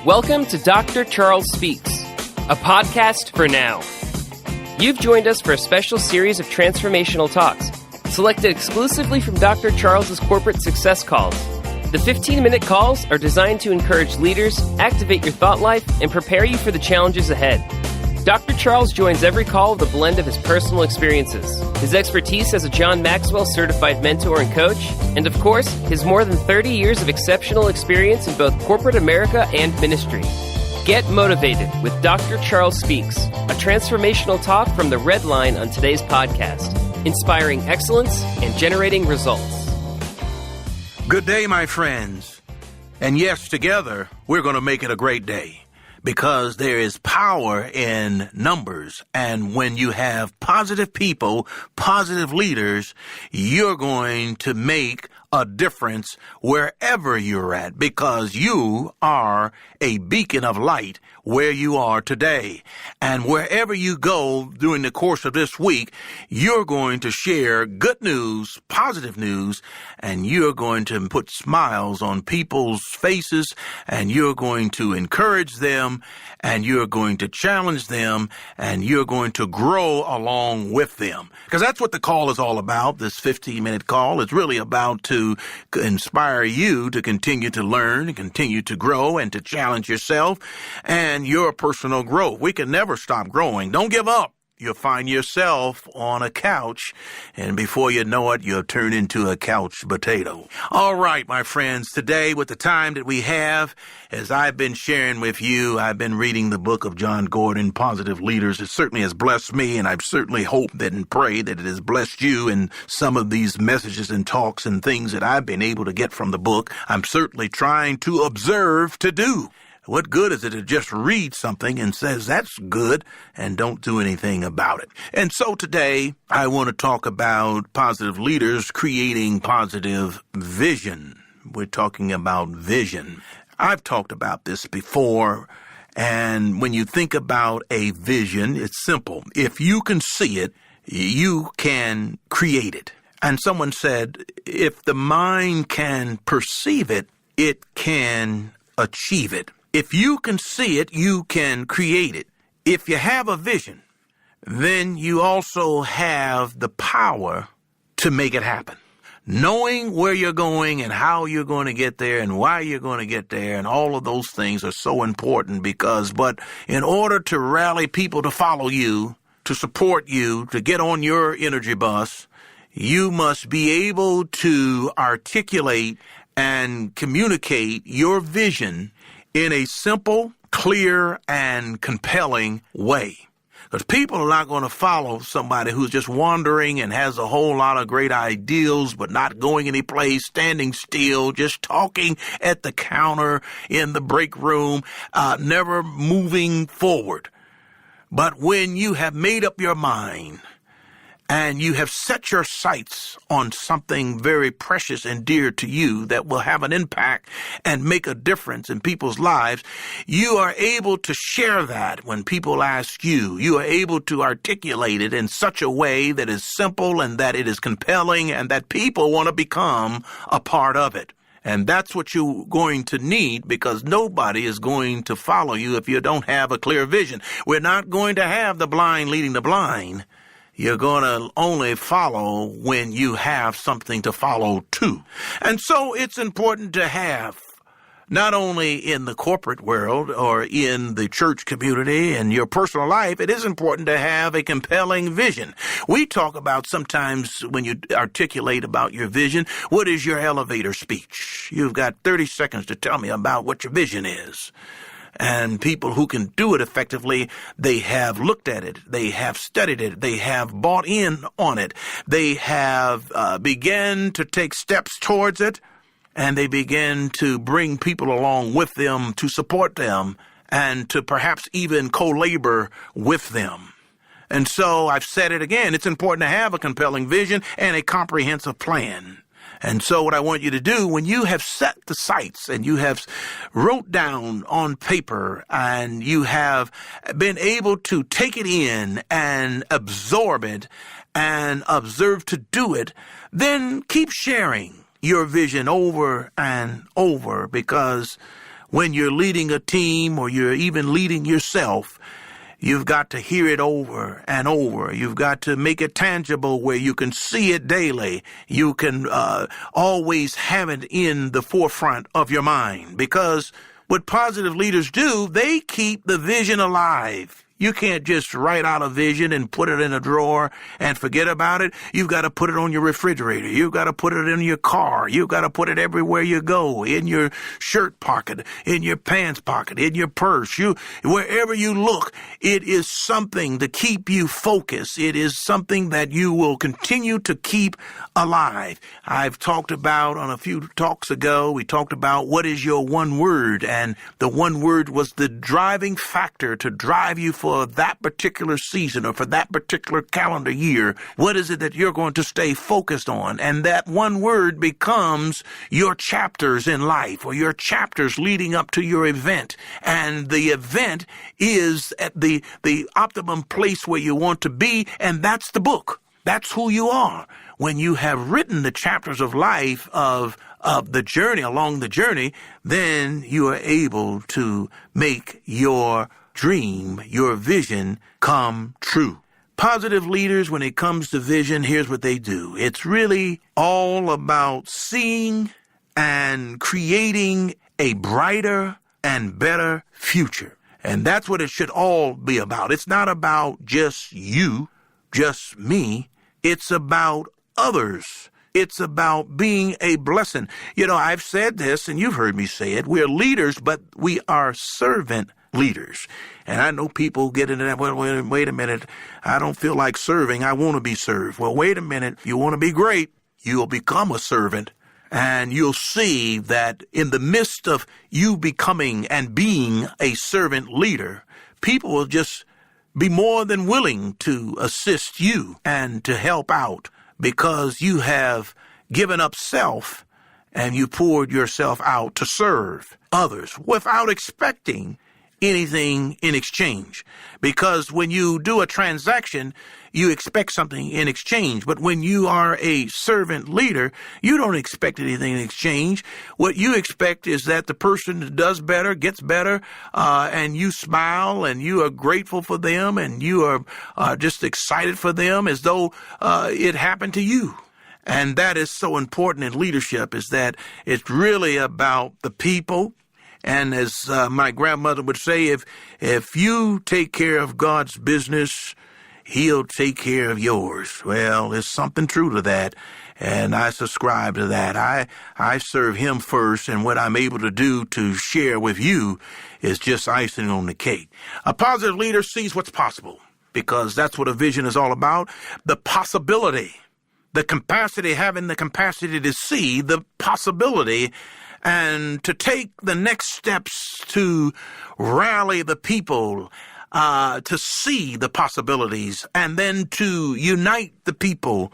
Welcome to Dr. Charles Speaks, a podcast for now. You've joined us for a special series of transformational talks, selected exclusively from Dr. Charles's corporate success calls. The 15-minute calls are designed to encourage leaders, activate your thought life, and prepare you for the challenges ahead. Dr. Charles joins every call with a blend of his personal experiences, his expertise as a John Maxwell certified mentor and coach, and of course, his more than 30 years of exceptional experience in both corporate America and ministry. Get motivated with Dr. Charles Speaks, a transformational talk from the Red Line on today's podcast, inspiring excellence and generating results. Good day, my friends. And yes, together, we're going to make it a great day. Because there is power in numbers. And when you have positive people, positive leaders, you're going to make a difference wherever you're at, because you are a beacon of light where you are today. And wherever you go during the course of this week, you're going to share good news, positive news, and you're going to put smiles on people's faces, and you're going to encourage them, and you're going to challenge them, and you're going to grow along with them. Because that's what the call is all about, this 15-minute call. It's really about to inspire you to continue to learn, and continue to grow, and to challenge yourself and your personal growth. We can never stop growing. Don't give up. You'll find yourself on a couch, and before you know it, you'll turn into a couch potato. All right, my friends, today with the time that we have, as I've been sharing with you, I've been reading the book of John Gordon, Positive Leaders. It certainly has blessed me, and I certainly hope that and pray that it has blessed you in some of these messages and talks and things that I've been able to get from the book. I'm certainly trying to observe to do. What good is it to just read something and says that's good and don't do anything about it? And so today I want to talk about positive leaders creating positive vision. We're talking about vision. I've talked about this before, and when you think about a vision, it's simple. If you can see it, you can create it. And someone said, if the mind can perceive it, it can achieve it. If you can see it, you can create it. If you have a vision, then you also have the power to make it happen. Knowing where you're going and how you're going to get there and why you're going to get there and all of those things are so important but in order to rally people to follow you, to support you, to get on your energy bus, you must be able to articulate and communicate your vision in a simple, clear, and compelling way. Because people are not going to follow somebody who's just wandering and has a whole lot of great ideals, but not going any place, standing still, just talking at the counter in the break room, never moving forward. But when you have made up your mind, and you have set your sights on something very precious and dear to you that will have an impact and make a difference in people's lives, you are able to share that when people ask you. You are able to articulate it in such a way that is simple and that it is compelling and that people want to become a part of it. And that's what you're going to need, because nobody is going to follow you if you don't have a clear vision. We're not going to have the blind leading the blind. You're going to only follow when you have something to follow to. And so it's important to have, not only in the corporate world or in the church community and your personal life, it is important to have a compelling vision. We talk about sometimes when you articulate about your vision, what is your elevator speech? You've got 30 seconds to tell me about what your vision is. And people who can do it effectively, they have looked at it, they have studied it, they have bought in on it, they have began to take steps towards it, and they begin to bring people along with them to support them and to perhaps even co-labor with them. And so I've said it again, it's important to have a compelling vision and a comprehensive plan. And so what I want you to do, when you have set the sights and you have wrote down on paper and you have been able to take it in and absorb it and observe to do it, then keep sharing your vision over and over, because when you're leading a team or you're even leading yourself, you've got to hear it over and over. You've got to make it tangible where you can see it daily. You can always have it in the forefront of your mind, because what positive leaders do, they keep the vision alive. You can't just write out a vision and put it in a drawer and forget about it. You've got to put it on your refrigerator. You've got to put it in your car. You've got to put it everywhere you go, in your shirt pocket, in your pants pocket, in your purse. Wherever you look, it is something to keep you focused. It is something that you will continue to keep alive. I've talked about on a few talks ago, we talked about what is your one word, and the one word was the driving factor to drive you for that particular season or for that particular calendar year. What is it that you're going to stay focused on? And that one word becomes your chapters in life, or your chapters leading up to your event. And the event is at the optimum place where you want to be, and that's the book. That's who you are. When you have written the chapters of life of the journey, along the journey, then you are able to make your dream, your vision, come true. Positive leaders, when it comes to vision, here's what they do. It's really all about seeing and creating a brighter and better future. And that's what it should all be about. It's not about just you, just me. It's about others. It's about being a blessing. You know, I've said this, and you've heard me say it. We're leaders, but we are servant leaders. And I know people get into that, well, wait a minute, I don't feel like serving, I want to be served. Well, wait a minute, if you want to be great, you'll become a servant, and you'll see that in the midst of you becoming and being a servant leader, people will just be more than willing to assist you and to help out, because you have given up self and you poured yourself out to serve others without expecting anything in exchange. Because when you do a transaction, you expect something in exchange. But when you are a servant leader, you don't expect anything in exchange. What you expect is that the person does better, gets better, and you smile and you are grateful for them and you are just excited for them as though it happened to you. And that is so important in leadership, is that it's really about the people. And as my grandmother would say, if you take care of God's business, He'll take care of yours. Well, there's something true to that, and I subscribe to that. I serve Him first, and what I'm able to do to share with you is just icing on the cake. A positive leader sees what's possible, because that's what a vision is all about. The possibility, the capacity, having the capacity to see the possibility and to take the next steps to rally the people, to see the possibilities, and then to unite the people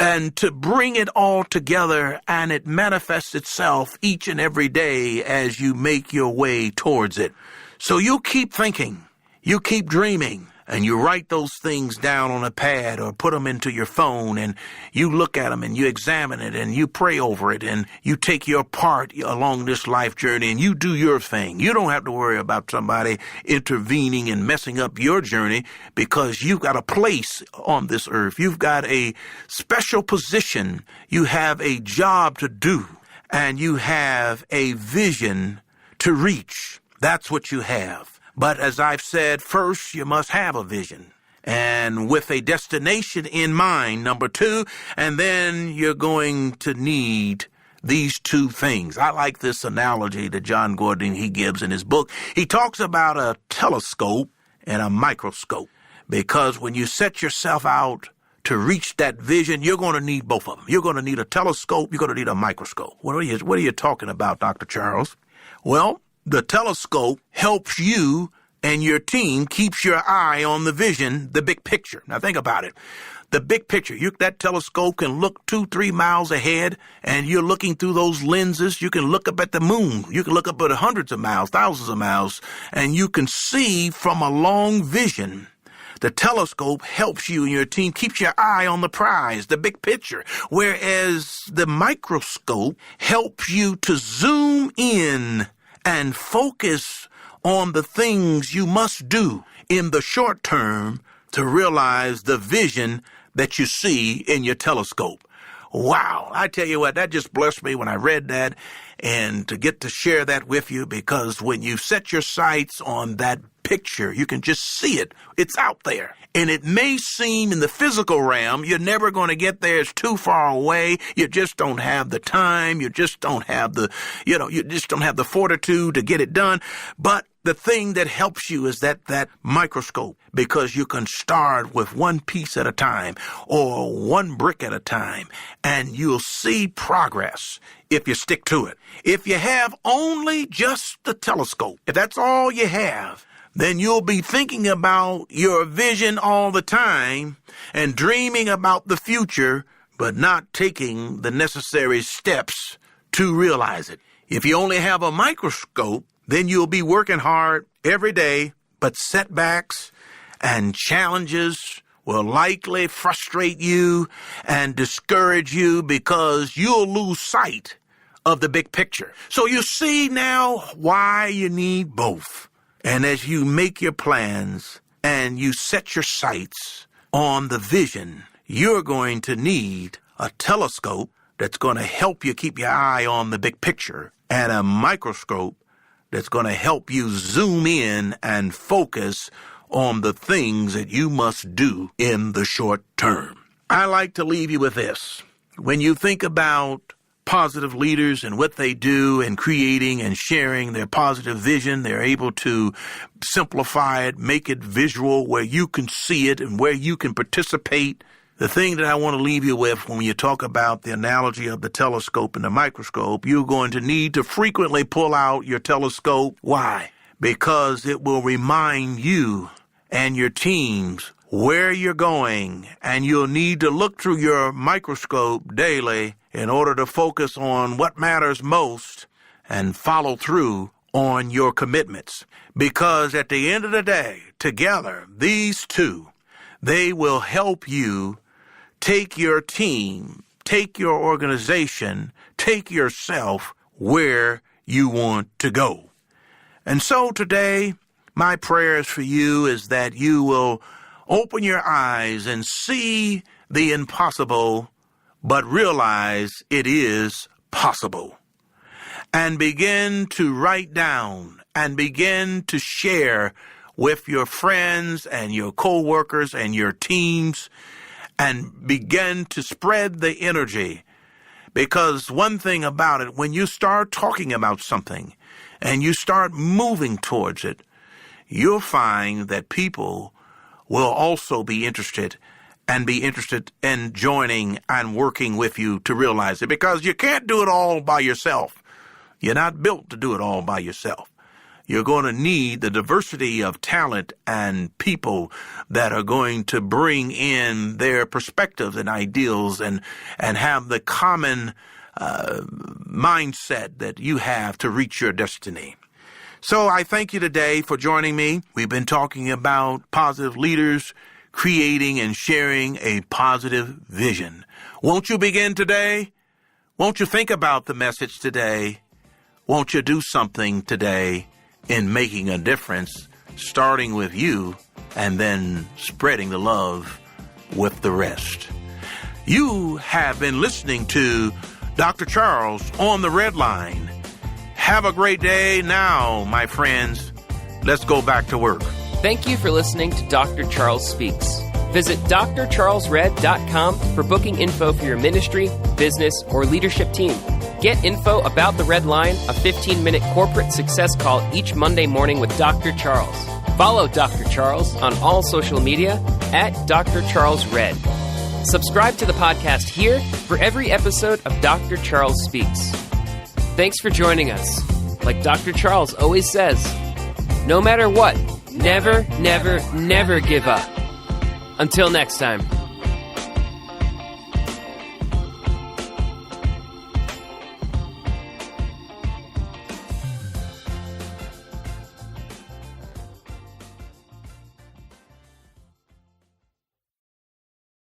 and to bring it all together, and it manifests itself each and every day as you make your way towards it. So you keep thinking, you keep dreaming, and you write those things down on a pad or put them into your phone, and you look at them and you examine it and you pray over it, and you take your part along this life journey and you do your thing. You don't have to worry about somebody intervening and messing up your journey, because you've got a place on this earth. You've got a special position. You have a job to do, and you have a vision to reach. That's what you have. But as I've said, first you must have a vision, and with a destination in mind, number two, and then you're going to need these two things. I like this analogy that John Gordon, he gives in his book. He talks about a telescope and a microscope, because when you set yourself out to reach that vision, you're going to need both of them. You're going to need a telescope. You're going to need a microscope. What are you talking about, Dr. Charles? Well, the telescope helps you and your team, keeps your eye on the vision, the big picture. Now think about it. The big picture. That telescope can look 2-3 miles ahead, and you're looking through those lenses. You can look up at the moon. You can look up at hundreds of miles, thousands of miles, and you can see from a long vision. The telescope helps you and your team, keeps your eye on the prize, the big picture, whereas the microscope helps you to zoom in and focus on the things you must do in the short term to realize the vision that you see in your telescope. Wow, I tell you what, that just blessed me when I read that, and to get to share that with you, because when you set your sights on that picture, you can just see it. It's out there. And it may seem in the physical realm, you're never going to get there. It's too far away. You just don't have the time. You just don't have the fortitude to get it done. But the thing that helps you is that microscope, because you can start with one piece at a time or one brick at a time, and you'll see progress if you stick to it. If you have only just the telescope, if that's all you have, then you'll be thinking about your vision all the time and dreaming about the future, but not taking the necessary steps to realize it. If you only have a microscope, then you'll be working hard every day, but setbacks and challenges will likely frustrate you and discourage you because you'll lose sight of the big picture. So you see now why you need both. And as you make your plans and you set your sights on the vision, you're going to need a telescope that's going to help you keep your eye on the big picture, and a microscope that's going to help you zoom in and focus on the things that you must do in the short term. I like to leave you with this. When you think about positive leaders and what they do in creating and sharing their positive vision, they're able to simplify it, make it visual where you can see it and where you can participate. The thing that I want to leave you with when you talk about the analogy of the telescope and the microscope, you're going to need to frequently pull out your telescope. Why? Because it will remind you and your teams where you're going, and you'll need to look through your microscope daily in order to focus on what matters most and follow through on your commitments. Because at the end of the day, together, these two, they will help you take your team, take your organization, take yourself where you want to go. And so today, my prayers for you is that you will open your eyes and see the impossible, but realize it is possible. And begin to write down and begin to share with your friends and your co-workers and your teams, and begin to spread the energy. Because one thing about it, when you start talking about something and you start moving towards it, you'll find that people will also be interested in joining and working with you to realize it, because you can't do it all by yourself. You're not built to do it all by yourself. You're going to need the diversity of talent and people that are going to bring in their perspectives and ideals and have the common mindset that you have to reach your destiny. So I thank you today for joining me. We've been talking about positive leaders creating and sharing a positive vision. Won't you begin today? Won't you think about the message today? Won't you do something today in making a difference, starting with you and then spreading the love with the rest? You have been listening to Dr. Charles on the Red Line. Have a great day now, my friends. Let's go back to work. Thank you for listening to Dr. Charles Speaks. Visit drcharlesred.com for booking info for your ministry, business, or leadership team. Get info about the Red Line, a 15-minute corporate success call each Monday morning with Dr. Charles. Follow Dr. Charles on all social media at Dr. Charles Red. Subscribe to the podcast here for every episode of Dr. Charles Speaks. Thanks for joining us. Like Dr. Charles always says, no matter what, never, never, never give up. Until next time.